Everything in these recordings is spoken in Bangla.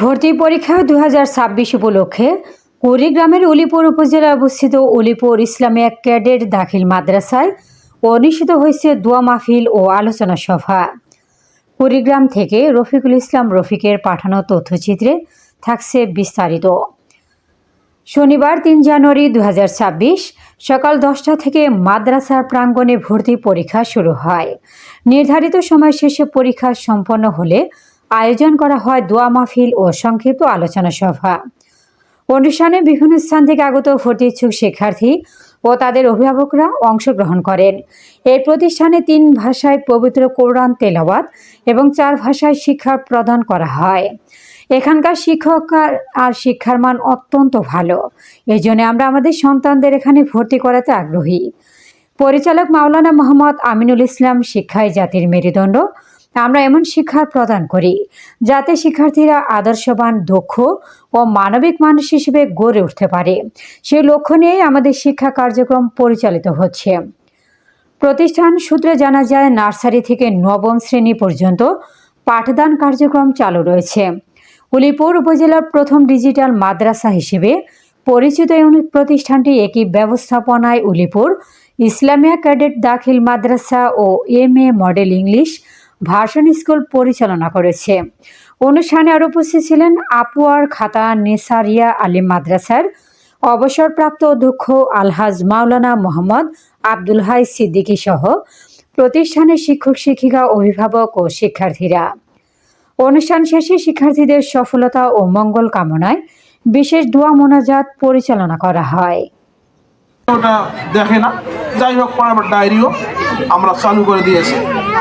ভর্তি পরীক্ষা 2026 উপলক্ষে কুড়িগ্রামের উলিপুর উপজেলায় অবস্থিত উলিপুর ইসলামিয়া ক্যাডেট দাখিল মাদ্রাসায় অনুষ্ঠিত হয়েছে দোয়া মাহফিল ও আলোচনা সভা। কুড়িগ্রাম থেকে রফিকুল ইসলাম রফিকের পাঠানো তথ্যচিত্রে থাকছে বিস্তারিত। শনিবার 3 জানুয়ারি 2026 সকাল 10টা থেকে মাদ্রাসার প্রাঙ্গণে ভর্তি পরীক্ষা শুরু হয়। নির্ধারিত সময় শেষে পরীক্ষা সম্পন্ন হলে আয়োজন করা হয় দোয়া মাহফিল ও সংক্ষিপ্ত আলোচনা সভা। অনুষ্ঠানে বিভিন্ন স্থান থেকে আগত ভর্তি ইচ্ছুক শিক্ষার্থী ও তাদের অভিভাবকরা অংশগ্রহণ করেন। এই প্রতিষ্ঠানে 3 ভাষায় পবিত্র কোরআন তেলাওয়াত এবং 4 ভাষায় শিক্ষা প্রদান করা হয়। এখানকার শিক্ষক আর শিক্ষার মান অত্যন্ত ভালো। এই জন্য আমরা আমাদের সন্তানদের এখানে ভর্তি করাতে আগ্রহী। পরিচালক মাওলানা মোহাম্মদ আমিনুল ইসলাম, শিক্ষাই জাতির মেরুদণ্ড। আমরা এমন শিক্ষা প্রদান করি যাতে শিক্ষার্থীরা আদর্শবান, দক্ষ ও মানবিক মানুষ হিসেবে গড়ে উঠতে পারে। সেই লক্ষ্য নিয়েই আমাদের শিক্ষা কার্যক্রম পরিচালিত হচ্ছে। প্রতিষ্ঠান সূত্রে জানা যায়, নার্সারি থেকে 9ম শ্রেণী পর্যন্ত পাঠদান কার্যক্রম চালু রয়েছে। উলিপুর উপজেলার প্রথম ডিজিটাল মাদ্রাসা হিসেবে পরিচিত এই প্রতিষ্ঠানটি একই ব্যবস্থাপনায় উলিপুর ইসলামিয়া ক্যাডেট দাখিল মাদ্রাসা ও MA model English version school পরিচালনা করেছে। অনুষ্ঠানে আরও উপস্থিত ছিলেন আপুয়ার খাতা নেসারিয়া আলিম মাদ্রাসার অবসরপ্রাপ্ত অধ্যক্ষ আলহাজ মাওলানা মোহাম্মদ আব্দুল হাই সিদ্দিকী সহ প্রতিষ্ঠানের শিক্ষক, শিক্ষিকা, অভিভাবক ও শিক্ষার্থীরা। অনুষ্ঠান শেষে শিক্ষার্থীদের সফলতা ও মঙ্গল কামনায় বিশেষ দোয়া মোনাজাত পরিচালনা করা হয়। ওটা দেখে না, যাই হোক, পড়াবার ডায়েরিও আমরা চালু করে দিয়েছি।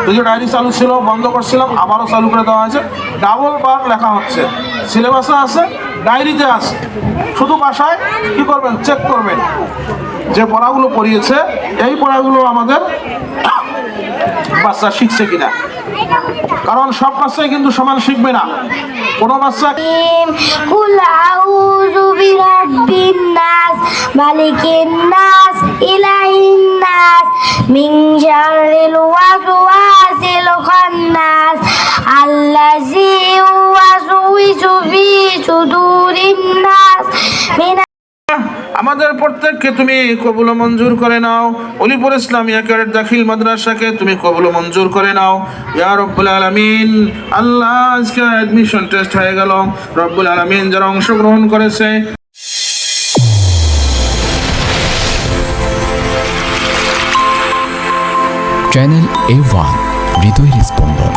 যদিও ডায়েরি চালু ছিল, বন্ধ করছিলাম, আবারও চালু করে দেওয়া হয়েছে। ডাবল বার লেখা হচ্ছে, সিলেবাসে আছে, ডায়েরিতে আছে। শুধু বাসায় কি করবেন, চেক করবেন যে পড়াগুলো পড়িয়েছে এই পড়াগুলো আমাদের বাচ্চা শিখছে কিনা, কারণ সব বাচ্চাই কিন্তু সমান শিখবে না। কোনো বাচ্চা কুল আউযু বিরাব্বিন নাস মালিকিন নাস ইলাহিন নাস মিন শাররিল ওয়াসওয়াসিল খান্নাস আল্লাযী ইউওয়াসওয়িসু ফি সুদুরিন নাস মিন। আমাদের প্রত্যেককে তুমি কবুল মঞ্জুর করে নাও। উলিপুর ইসলামিয়া ক্যাডেট দাখিল মাদ্রাসাকে তুমি কবুল মঞ্জুর করে নাও ইয়া রব্বুল আলামিন। আল্লাহ, আজকে অ্যাডমিশন টেস্ট হয়ে গেল, রব্বুল আলামিন যারা অংশগ্রহণ করেছে চ্যানেল A1 হৃদয়ের স্পন্দন।